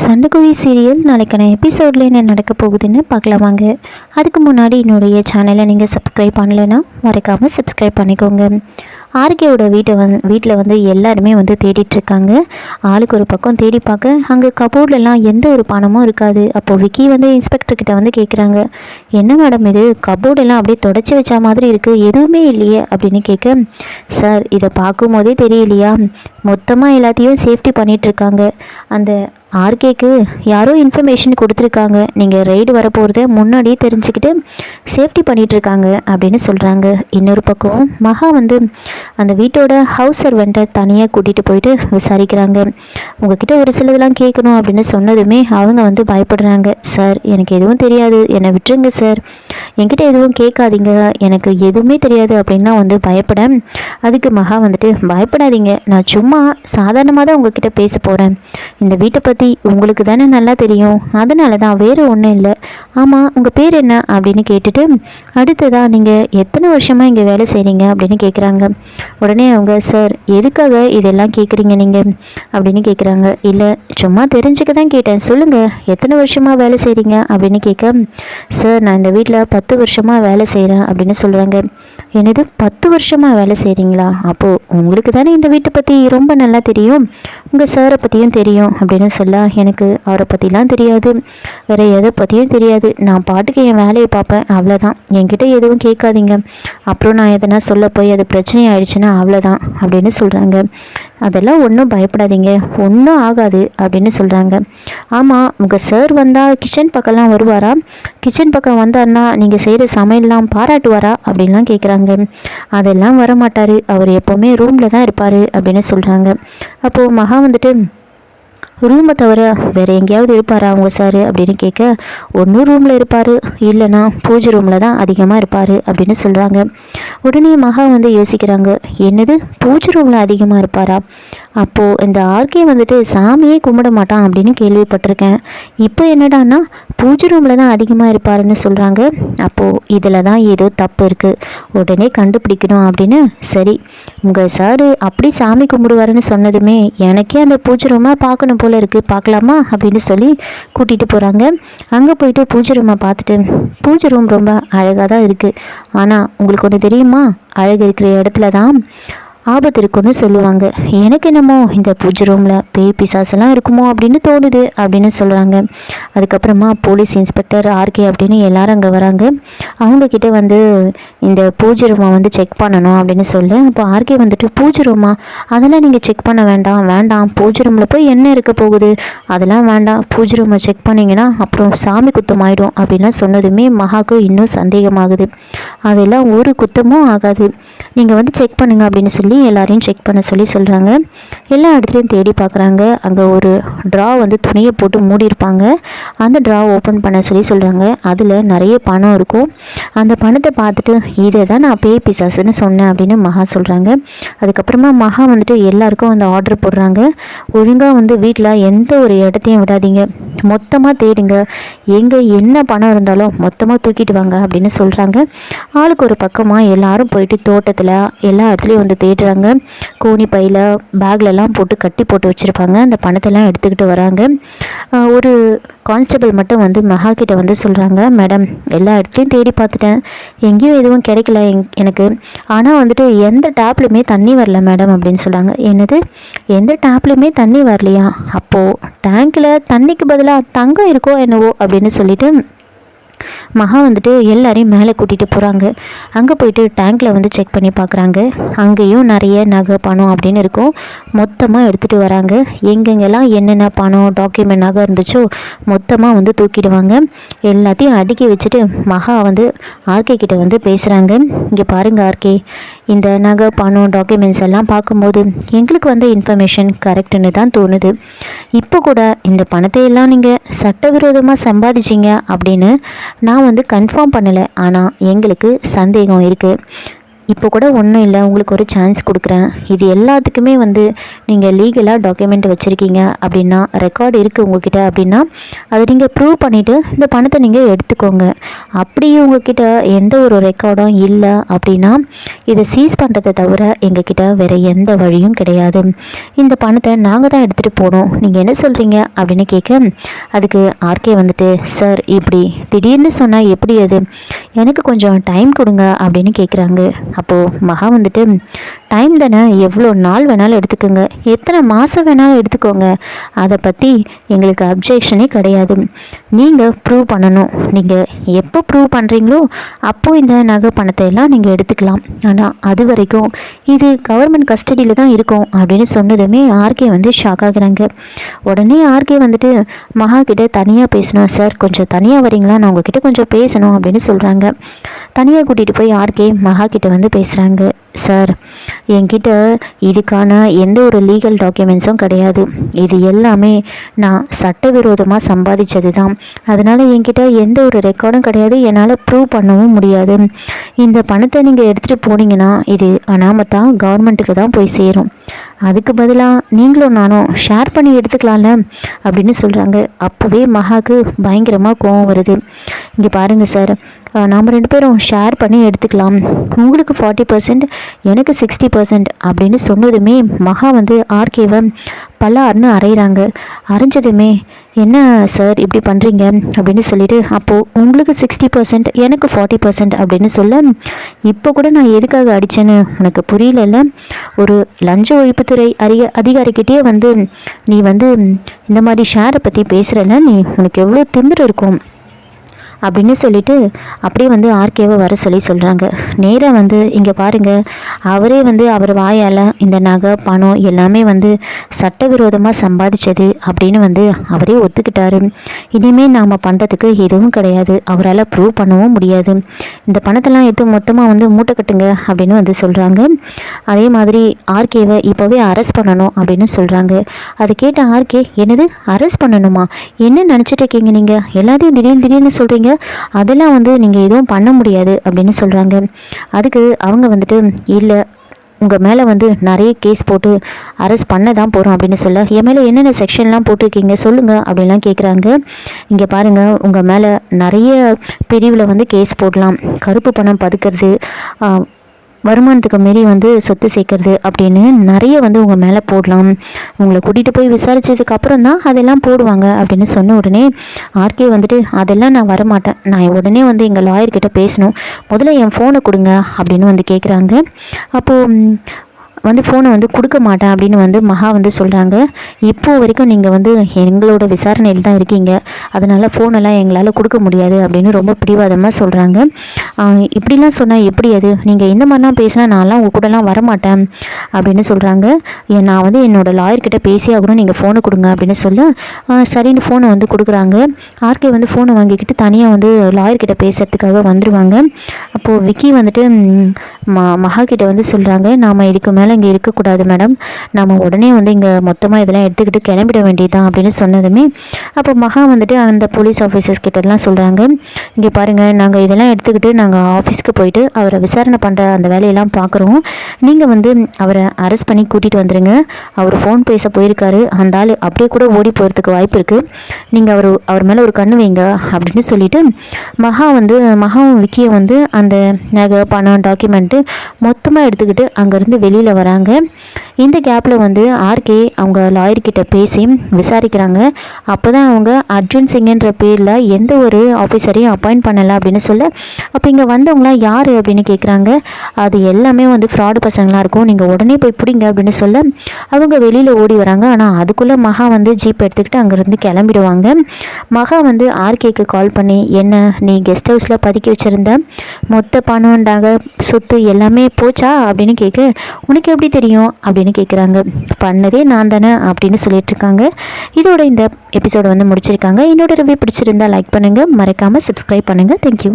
சண்டைக்குழி serial நாளைக்கான எபிசோடில் என்ன நடக்க போகுதுன்னு பார்க்கலாம் வாங்க. அதுக்கு முன்னாடி என்னுடைய சேனலை நீங்கள் சப்ஸ்கிரைப் பண்ணலைன்னா மறக்காமல் சப்ஸ்கிரைப் பண்ணிக்கோங்க. ஆர்கேவோட வீட்டில் வந்து எல்லாருமே வந்து தேடிட்டுருக்காங்க. ஆளுக்கு ஒரு பக்கம் தேடி பார்க்க அங்கே கபோர்ட்லலாம் எந்த ஒரு பணமும் இருக்காது. அப்போது விக்கி வந்து இன்ஸ்பெக்டர்கிட்ட வந்து கேட்குறாங்க, என்ன மேடம் இது கபோர்டெல்லாம் அப்படியே தொடச்சி வச்சா மாதிரி இருக்குது, எதுவுமே இல்லையே அப்படின்னு கேட்க, சார் இதை பார்க்கும்போதே தெரியலையா, மொத்தமாக எல்லாத்தையும் சேஃப்டி பண்ணிகிட்ருக்காங்க. அந்த ஆர்கேக்கு யாரோ இன்ஃபர்மேஷன் கொடுத்துருக்காங்க, நீங்கள் ரைடு வரப்போகிறத முன்னாடியே தெரிஞ்சுக்கிட்டு சேஃப்டி பண்ணிகிட்ருக்காங்க அப்படின்னு சொல்கிறாங்க. இன்னொரு பக்கம் மகா வந்து அந்த வீட்டோட ஹவுஸ் சர்வெண்ட்டை தனியாக கூட்டிகிட்டு போயிட்டு விசாரிக்கிறாங்க. உங்ககிட்ட ஒரு சிலதெல்லாம் கேட்கணும் அப்படின்னு சொன்னதுமே அவங்க வந்து பயப்படுறாங்க. சார் எனக்கு எதுவும் தெரியாது, என்னை விட்டுருங்க சார், என்கிட்ட எதுவும் கேட்காதீங்க, எனக்கு எதுவுமே தெரியாது அப்படின்னா வந்து பயப்பட, அதுக்கு மகா வந்துட்டு பயப்படாதீங்க, நான் சும்மா சாதாரணமாக தான் உங்ககிட்ட பேச போகிறேன், இந்த வீட்டை பற்றி உங்களுக்கு தானே நல்லா தெரியும், அதனால தான், வேறு ஒன்றும் இல்லை. ஆமாம் உங்கள் பேர் என்ன அப்படின்னு கேட்டுட்டு அடுத்ததாக நீங்கள் எத்தனை வருஷமாக இங்கே வேலை செய்கிறீங்க அப்படின்னு கேட்குறாங்க. உடனே அவங்க, சார் எதுக்காக இதெல்லாம் கேட்குறீங்க நீங்கள் அப்படின்னு கேட்குறாங்க. இல்லை சும்மா தெரிஞ்சுக்க தான் கேட்டேன், சொல்லுங்கள் எத்தனை வருஷமாக வேலை செய்கிறீங்க அப்படின்னு கேட்க, சார் நான் இந்த வீட்டில் 10 வருஷமாக வேலை செய்கிறேன் அப்படின்னு சொல்கிறாங்க. என்னது 10 வருஷமாக வேலை செய்கிறீங்களா, அப்போது உங்களுக்கு தானே இந்த வீட்டை பற்றி ரொம்ப நல்லா தெரியும், உங்கள் சாரை பற்றியும் தெரியும் அப்படின்னு சொல்ல, எனக்கு அவரை பற்றிலாம் தெரியாது, வேறு எதை பற்றியும் தெரியாது, நான் பாட்டுக்கு என் வேலையை பார்ப்பேன் அவ்வளோதான், என்கிட்ட எதுவும் கேட்காதீங்க, அப்புறம் நான் எதனா சொல்ல போய் அது பிரச்சனை ஆயிடுச்சுன்னா அவ்வளோதான் அப்படின்னு சொல்கிறாங்க. அதெல்லாம் ஒன்றும் பயப்படாதீங்க, ஒன்றும் ஆகாது அப்படின்னு சொல்கிறாங்க. ஆமாம் உங்கள் சார் வந்தால் கிச்சன் பக்கம்லாம் வருவாரா, கிச்சன் பக்கம் வந்தார்னா நீங்கள் செய்கிற சமையல்லாம் பாராட்டுவாரா அப்படின்லாம் கேட்குறாங்க. அதெல்லாம் வரமாட்டார், அவர் எப்போவுமே ரூமில் தான் இருப்பார் அப்படின்னு சொல்கிறாங்க. அப்போது மகா வந்துட்டு, ரூமை தவிர வேறு எங்கேயாவது இருப்பாரா அவங்க சார் அப்படின்னு கேட்க, ஒன்றும் ரூமில் இருப்பார், இல்லைனா பூஜை ரூமில் தான் அதிகமாக இருப்பார் அப்படின்னு சொல்கிறாங்க. உடனே மகா வந்து யோசிக்கிறாங்க, என்னது பூஜை ரூமில் அதிகமாக இருப்பாரா, அப்போது இந்த ஆர்கே வந்துட்டு சாமியே கும்பிட மாட்டான் அப்படின்னு கேள்விப்பட்டிருக்கேன், இப்போ என்னடான்னா பூஜை ரூமில் தான் அதிகமாக இருப்பாருன்னு சொல்கிறாங்க. அப்போது இதில் தான் ஏதோ தப்பு இருக்குது, உடனே கண்டுபிடிக்கணும் அப்படின்னு, சரி உங்கள் சார் அப்படி சாமி கும்பிடுவாருன்னு சொன்னதுமே எனக்கே அந்த பூஜை ரூமை பார்க்கணும் போல் இருக்குது, பார்க்கலாமா அப்படின்னு சொல்லி கூட்டிகிட்டு போகிறாங்க. அங்கே போயிட்டு பூஜை ரூமை பார்த்துட்டு, பூஜை ரூம் ரொம்ப அழகாக தான் இருக்குது, ஆனால் உங்களுக்கு ஒன்று தெரியுமா, அழகு இருக்கிற இடத்துல தான் ஆபத்து இருக்குன்னு சொல்லுவாங்க, எனக்கு என்னமோ இந்த பூஜை ரூமில் பேய் பிசாசெல்லாம் இருக்குமோ அப்படின்னு தோணுது அப்படின்னு சொல்கிறாங்க. அதுக்கப்புறமா போலீஸ் இன்ஸ்பெக்டர் ஆர்கே அப்படின்னு எல்லாரும் அங்கே வராங்க. அவங்கக்கிட்ட வந்து இந்த பூஜை ரூமை வந்து செக் பண்ணணும் அப்படின்னு சொல்லு. அப்போ ஆர்கே வந்துட்டு, பூஜை ரூமா, அதெல்லாம் நீங்கள் செக் பண்ண வேண்டாம், பூஜை ரூமில் போய் என்ன இருக்க போகுது, அதெல்லாம் வேண்டாம், பூஜை ரூமை செக் பண்ணிங்கன்னா அப்புறம் சாமி குத்தம் ஆகிடும் அப்படின்லாம் சொன்னதுமே மகாக்கு இன்னும் சந்தேகமாகுது. அதெல்லாம் ஒரு குத்தமும் ஆகாது, நீங்கள் வந்து செக் பண்ணுங்க அப்படின்னு சொல்லி எல்லாரையும் செக் பண்ண சொல்லி சொல்கிறாங்க. எல்லா இடத்துலையும் தேடி பார்க்குறாங்க. அங்கே ஒரு ட்ரா வந்து துணியை போட்டு மூடியிருப்பாங்க, அந்த ட்ரா ஓப்பன் பண்ண சொல்லி சொல்கிறாங்க. அதில் நிறைய பணம் இருக்கும். அந்த பணத்தை பார்த்துட்டு, இதை தான் நான் பேய் பிசாசுன்னு சொன்னேன் அப்படின்னு மகா சொல்கிறாங்க. அதுக்கப்புறமா மகா வந்துட்டு எல்லாருக்கும் வந்து ஆர்டர் போடுறாங்க, ஒழுங்காக வந்து வீட்டில் எந்த ஒரு இடத்தையும் விடாதீங்க, மொத்தமாக தேடுங்க, எங்கே என்ன பணம் இருந்தாலும் மொத்தமாக தூக்கிட்டு வாங்க அப்படின்னு சொல்கிறாங்க. ஆளுக்கு ஒரு பக்கமாக எல்லாரும் போயிட்டு தோட்டத்தில் எல்லா இடத்துலையும் வந்து தேடுறாங்க. கோணி பையில் பேக்லலாம் போட்டு கட்டி போட்டு வச்சுருப்பாங்க. அந்த பணத்தெல்லாம் எடுத்துக்கிட்டு வராங்க. ஒரு கான்ஸ்டபிள் மட்டும் வந்து மகா கிட்ட வந்து சொல்கிறாங்க, மேடம் எல்லா இடத்துலையும் தேடி பார்த்துட்டேன், எங்கேயும் எதுவும் கிடைக்கல எனக்கு, ஆனால் வந்துட்டு எந்த டேப்லையுமே தண்ணி வரல மேடம் அப்படின்னு சொல்கிறாங்க. என்னது எந்த டேப்லையுமே தண்ணி வரலையா, அப்போது டேங்கில் தண்ணிக்கு பதிலாக தங்கம் இருக்கோ என்னவோ அப்படின்னு சொல்லிட்டு மகா வந்துட்டு எல்லாரையும் மேலே கூட்டிகிட்டு போகிறாங்க. அங்கே போயிட்டு டேங்க்கில் வந்து செக் பண்ணி பார்க்குறாங்க. அங்கேயும் நிறைய நகை பணம் அப்படின்னு இருக்கும். மொத்தமாக எடுத்துகிட்டு வராங்க. எங்கெங்கெல்லாம் என்னென்ன பணம் டாக்குமெண்ட் நகை இருந்துச்சோ மொத்தமாக வந்து தூக்கிடுவாங்க. எல்லாத்தையும் அடுக்கி வச்சுட்டு மகா வந்து ஆர்கே கிட்ட வந்து பேசுகிறாங்க. இங்கே பாருங்கள் ஆர்கே, இந்த நகை பணம் டாக்குமெண்ட்ஸ் எல்லாம் பார்க்கும்போது எங்களுக்கு வந்த இன்ஃபர்மேஷன் கரெக்டுன்னு தான் தோணுது. இப்போ கூட இந்த பணத்தை எல்லாம் நீங்கள் சட்டவிரோதமாக சம்பாதிச்சிங்க அப்படின்னு நான் வந்து கன்ஃபார்ம் பண்ணலை, ஆனால் எங்களுக்கு சந்தேகம் இருக்குது. இப்போ கூட ஒன்றும் இல்லை, உங்களுக்கு ஒரு சான்ஸ் கொடுக்குறேன். இது எல்லாத்துக்குமே வந்து நீங்கள் லீகலாக டாக்குமெண்ட் வச்சுருக்கீங்க அப்படின்னா, ரெக்கார்டு இருக்குது உங்ககிட்ட அப்படின்னா, அதை நீங்கள் ப்ரூவ் பண்ணிவிட்டு இந்த பணத்தை நீங்கள் எடுத்துக்கோங்க. அப்படியே உங்ககிட்ட எந்த ஒரு ரெக்கார்டும் இல்லை அப்படின்னா, இதை சீஸ் பண்ணுறதை தவிர எங்ககிட்ட வேறு எந்த வழியும் கிடையாது. இந்த பணத்தை நாங்கள் தான் எடுத்துகிட்டு போனோம், நீங்கள் என்ன சொல்கிறீங்க அப்படின்னு கேட்க, அதுக்கு ஆர்கே வந்துட்டு, சார் இப்படி திடீர்னு சொன்னால் எப்படி அது, எனக்கு கொஞ்சம் டைம் கொடுங்க அப்படின்னு கேட்குறாங்க. அப்போது மகா வந்துட்டு, டைம் தானே, எவ்வளோ நாள் வேணாலும் எடுத்துக்கோங்க, எத்தனை மாதம் வேணாலும் எடுத்துக்கோங்க, அதை பற்றி எங்களுக்கு அப்ஜெக்ஷனே கிடையாது. நீங்கள் ப்ரூவ் பண்ணணும், நீங்கள் எப்போ ப்ரூவ் பண்ணுறீங்களோ அப்போது இந்த நகை பணத்தை எல்லாம் நீங்கள் எடுத்துக்கலாம். ஆனால் அது வரைக்கும் இது கவர்மெண்ட் கஸ்டடியில் தான் இருக்கும் அப்படின்னு சொன்னதுமே ஆர்கே வந்து ஷாக் ஆகுறாங்க. உடனே ஆர்கே வந்துட்டு மகா கிட்ட தனியாக பேசணும், சார் கொஞ்சம் தனியாக வரீங்களா, நான் உங்ககிட்ட கொஞ்சம் பேசணும் அப்படின்னு சொல்கிறாங்க. தனியாக கூட்டிகிட்டு போய் ஆர்கே மகா கிட்ட வந்து பேசுகிறாங்க. சார், என்கிட்ட இதுக்கான எந்த ஒரு லீகல் டாக்குமெண்ட்ஸும் கிடையாது, இது எல்லாமே நான் சட்டவிரோதமாக சம்பாதிச்சது தான், அதனால் என்கிட்ட எந்த ஒரு ரெக்கார்டும் கிடையாது, என்னால் ப்ரூவ் பண்ணவும் முடியாது. இந்த பணத்தை நீங்கள் எடுத்துகிட்டு போனீங்கன்னா இது அனாமத்தான் கவர்மெண்ட்டுக்கு தான் போய் சேரும், அதுக்கு பதிலாக நீங்களும் நானும் ஷேர் பண்ணி எடுத்துக்கலாம்ல அப்படின்னு சொல்கிறாங்க. அப்போவே மகாவுக்கு பயங்கரமாக கோவம் வருது. இங்கே பாருங்கள் சார், நாம் 2 பேரும் ஷேர் பண்ணி எடுத்துக்கலாம், உங்களுக்கு 40%, எனக்கு 60% அப்படின்னு சொன்னதுமே மகா வந்து ஆர்கேவை பல்லார்னு அரைகிறாங்க. அரைஞ்சதுமே, என்ன சார் இப்படி பண்ணுறீங்க அப்படின்னு சொல்லிட்டு, அப்போது உங்களுக்கு 60%, எனக்கு 40% அப்படின்னு சொல்ல, இப்போ கூட நான் எதுக்காக அடித்தேன்னு உனக்கு புரியல, ஒரு லஞ்ச ஒழிப்புத்துறை அதிகாரிக்கிட்டே வந்து நீ வந்து இந்த மாதிரி ஷேரை பற்றி பேசுகிறல, உனக்கு எவ்வளோ திமிரு இருக்கும் அப்படின்னு சொல்லிட்டு அப்படியே வந்து ஆர்கேவை வர சொல்கிறாங்க. நேராக வந்து இங்கே பாருங்கள், அவரே வந்து அவர் வாயால் இந்த நகை பணம் எல்லாமே வந்து சட்டவிரோதமாக சம்பாதிச்சது அப்படின்னு வந்து அவரே ஒத்துக்கிட்டாரு. இனிமேல் நாம் பண்ணுறதுக்கு எதுவும் கிடையாது, அவரால் ப்ரூவ் பண்ணவும் முடியாது, இந்த பணத்தெல்லாம் எடுத்து மொத்தமாக வந்து மூட்டை கட்டுங்க அப்படின்னு வந்து சொல்கிறாங்க. அதே மாதிரி ஆர்கேவை இப்போவே அரெஸ்ட் பண்ணணும் அப்படின்னு சொல்கிறாங்க. அதை கேட்ட ஆர்கே, என்னது அரெஸ்ட் பண்ணணுமா, என்ன நினச்சிட்டு இருக்கீங்க நீங்கள், எல்லாத்தையும் திடீர்னு சொல்கிறீங்க, அதெல்லாம் வந்து நீங்கள் எதுவும் பண்ண முடியாது அப்படின்னு சொல்கிறாங்க. அதுக்கு அவங்க வந்துட்டு, இல்லை உங்கள் மேலே வந்து நிறைய கேஸ் போட்டு அரெஸ்ட் பண்ண தான் போகிறோம் அப்படின்னு சொல்ல, என் மேலே என்னென்ன செக்ஷன்லாம் போட்டிருக்கீங்க சொல்லுங்கள் அப்படின்லாம் கேட்குறாங்க. இங்கே பாருங்கள், உங்கள் மேலே நிறைய பிரிவில் வந்து கேஸ் போடலாம், கருப்பு பணம் பதுக்கிறது, வருமானத்துக்கு மாரி வந்து சொத்து சேர்க்கறது அப்படின்னு நிறைய வந்து உங்கள் மேலே போடலாம், உங்களை கூட்டிகிட்டு போய் விசாரித்ததுக்கு அப்புறம் தான் அதெல்லாம் போடுவாங்க அப்படின்னு சொன்ன உடனே ஆர்கே வந்துட்டு, அதெல்லாம் நான் வரமாட்டேன், நான் உடனே வந்து எங்கள் லாயர்கிட்ட பேசணும், முதல்ல என் ஃபோனை கொடுங்க அப்படின்னு வந்து கேட்குறாங்க. அப்போது வந்து ஃபோனை வந்து கொடுக்க மாட்டேன் அப்படின்னு வந்து மகா வந்து சொல்கிறாங்க. இப்போது வரைக்கும் நீங்கள் வந்து எங்களோட விசாரணையில் தான் இருக்கீங்க, அதனால் ஃபோனெல்லாம் எங்களால் கொடுக்க முடியாது அப்படின்னு ரொம்ப பிடிவாதமாக சொல்கிறாங்க. இப்படிலாம் சொன்னால் எப்படி, அது நீங்கள் இந்த மாதிரிலாம் பேசினா நான்லாம் உங்கள் கூடலாம் வரமாட்டேன் அப்படின்னு சொல்கிறாங்க. நான் வந்து என்னோடய லாயர்கிட்ட பேசி ஆகணும், நீங்கள் ஃபோனை கொடுங்க அப்படின்னு சொல்ல, சரின்னு ஃபோனை வந்து கொடுக்குறாங்க. ஆர்கே வந்து ஃபோனை வாங்கிக்கிட்டு தனியாக வந்து லாயர்கிட்ட பேசுகிறதுக்காக வந்துடுவாங்க. அப்போது விக்கி வந்துட்டு மகா கிட்ட வந்து சொல்கிறாங்க, நாம் இதுக்கு மேலே இங்கே இருக்கக்கூடாது மேடம், நம்ம உடனே வந்து இங்கே மொத்தமாக இதெல்லாம் எடுத்துக்கிட்டு கிளம்பிட வேண்டியதுதான் அப்படின்னு சொன்னதுமே, அப்போ மகா வந்துட்டு அந்த போலீஸ் ஆஃபீஸர்ஸ் கிட்டலாம் சொல்கிறாங்க, இங்கே பாருங்கள், நாங்கள் இதெல்லாம் எடுத்துக்கிட்டு நாங்கள் ஆஃபீஸ்க்கு போயிட்டு அவரை விசாரணை பண்ணுற அந்த வேலையெல்லாம் பார்க்குறோம், நீங்கள் வந்து அவரை அரெஸ்ட் பண்ணி கூட்டிகிட்டு வந்துடுங்க, அவர் ஃபோன் பேச போயிருக்காரு, அந்த ஆள் அப்படியே கூட ஓடி போகிறதுக்கு வாய்ப்பு இருக்குது, நீங்கள் அவர் மேலே ஒரு கண்ணு வைங்க அப்படின்னு சொல்லிட்டு மகாவும் விக்கியை வந்து அந்த நகை பணம் டாக்குமெண்ட்டு மொத்தமாக எடுத்துக்கிட்டு அங்கேருந்து வெளியில் வராங்க. இந்த கேப்பில் வந்து ஆர்கே அவங்க லாயர்கிட்ட பேசி விசாரிக்கிறாங்க. அப்போ தான் அவங்க அர்ஜுன் சிங்குன்ற பேரில் எந்த ஒரு ஆஃபீஸரையும் அப்பாயிண்ட் பண்ணலை அப்படின்னு சொல்ல, அப்போ இங்கே வந்தவங்களாம் யார் அப்படின்னு கேட்குறாங்க. அது எல்லாமே வந்து ஃப்ராடு பசங்களாக இருக்கும், நீங்கள் உடனே போய் பிடிங்க அப்படின்னு சொல்ல அவங்க வெளியில் ஓடி வராங்க. ஆனால் அதுக்குள்ளே மகா வந்து ஜீப் எடுத்துக்கிட்டு அங்கேருந்து கிளம்பிடுவாங்க. மகா வந்து ஆர்கேக்கு கால் பண்ணி, என்ன நீ கெஸ்ட் ஹவுஸில் பதுக்கி வச்சுருந்த மொத்த பணம்ண்டாங்க சொத்து எல்லாமே போச்சா அப்படின்னு கேட்க, உனக்கு எப்படி தெரியும் அப்படின்னு கேட்குறாங்க. பண்ணதே நான் தானே அப்படின்னு சொல்லிட்டு இருக்காங்க. இதோட இந்த எபிசோடு வந்து முடிச்சிருக்காங்க. என்னோட ரிவ்யூ பிடிச்சிருந்தா லைக் பண்ணுங்கள், மறக்காமல் சப்ஸ்கிரைப் பண்ணுங்கள். தேங்க்யூ.